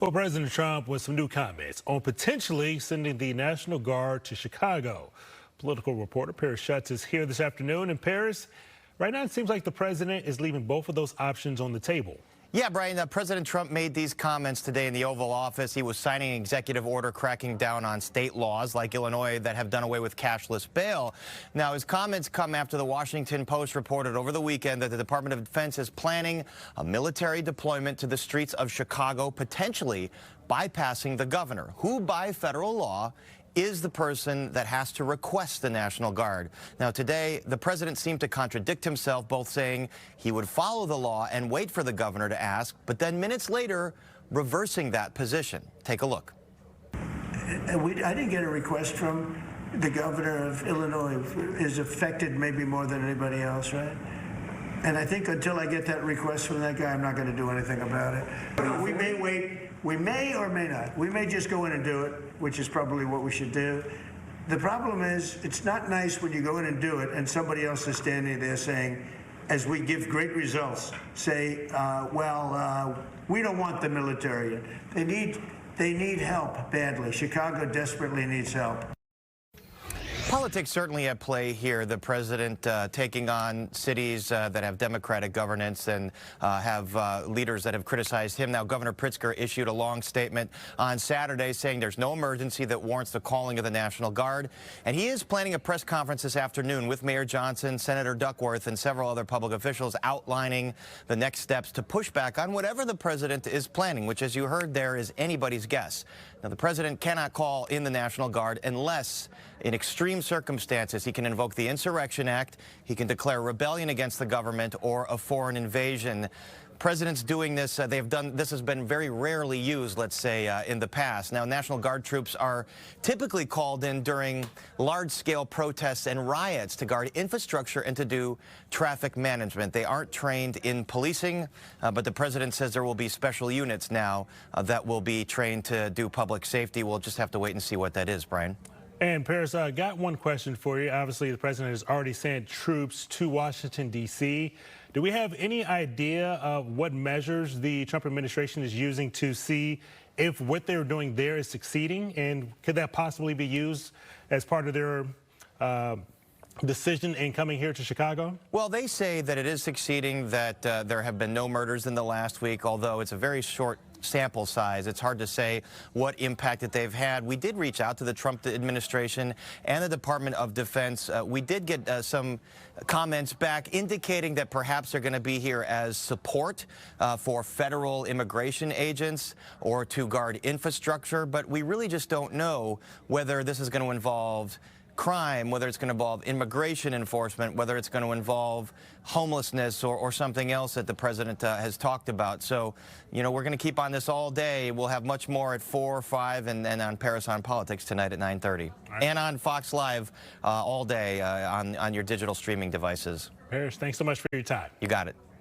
Well, President Trump with some new comments on potentially sending the National Guard to Chicago. Political reporter Paris Schutz is here this afternoon. In Paris, right now it seems like the president is leaving both of those options on the table. Yeah, Brian, President Trump made these comments today in the Oval Office. He was signing an executive order cracking down on state laws like Illinois that have done away with cashless bail. Now, his comments come after the Washington Post reported over the weekend that the Department of Defense is planning a military deployment to the streets of Chicago, potentially bypassing the governor, who by federal law is the person that has to request the National Guard. Now, today, the president seemed to contradict himself, both saying he would follow the law and wait for the governor to ask, but then minutes later, reversing that position. Take a look. I didn't get a request from the governor of Illinois, who is affected maybe more than anybody else, right? And I think until I get that request from that guy, I'm not going to do anything about it. We may wait. We may or may not. We may just go in and do it, which is probably what we should do. The problem is, it's not nice when you go in and do it and somebody else is standing there saying, as we give great results, say, we don't want the military. They need help badly. Chicago desperately needs help. Politics certainly at play here. The president taking on cities that have Democratic governance and have leaders that have criticized him. Now, Governor Pritzker issued a long statement on Saturday saying there's no emergency that warrants the calling of the National Guard. And he is planning a press conference this afternoon with Mayor Johnson, Senator Duckworth, and several other public officials outlining the next steps to push back on whatever the president is planning, which, as you heard there, is anybody's guess. Now, the president cannot call in the National Guard unless, in extreme circumstances, he can invoke the Insurrection Act, he can declare rebellion against the government, or a foreign invasion. Presidents doing this, this has been very rarely used, let's say, in the past. Now, National Guard troops are typically called in during large-scale protests and riots to guard infrastructure and to do traffic management. They aren't trained in policing, but the president says there will be special units now that will be trained to do public safety. We'll just have to wait and see what that is, Brian. And Paris, I got one question for you. Obviously, the president has already sent troops to Washington, D.C. Do we have any idea of what measures the Trump administration is using to see if what they're doing there is succeeding? And could that possibly be used as part of their decision in coming here to Chicago? Well, they say that it is succeeding, that there have been no murders in the last week, although it's a very short sample size. It's hard to say what impact that they've had. We did reach out to the Trump administration and the Department of Defense. We did get some comments back indicating that perhaps they're going to be here as support for federal immigration agents or to guard infrastructure, but we really just don't know whether this is going to involve crime, whether it's going to involve immigration enforcement, whether it's going to involve homelessness or something else that the president has talked about. So, you know, we're going to keep on this all day. We'll have much more at 4 or 5 and then on Paris on Politics tonight at 9:30. Right. And on Fox Live all day on your digital streaming devices. Paris, thanks so much for your time. You got it.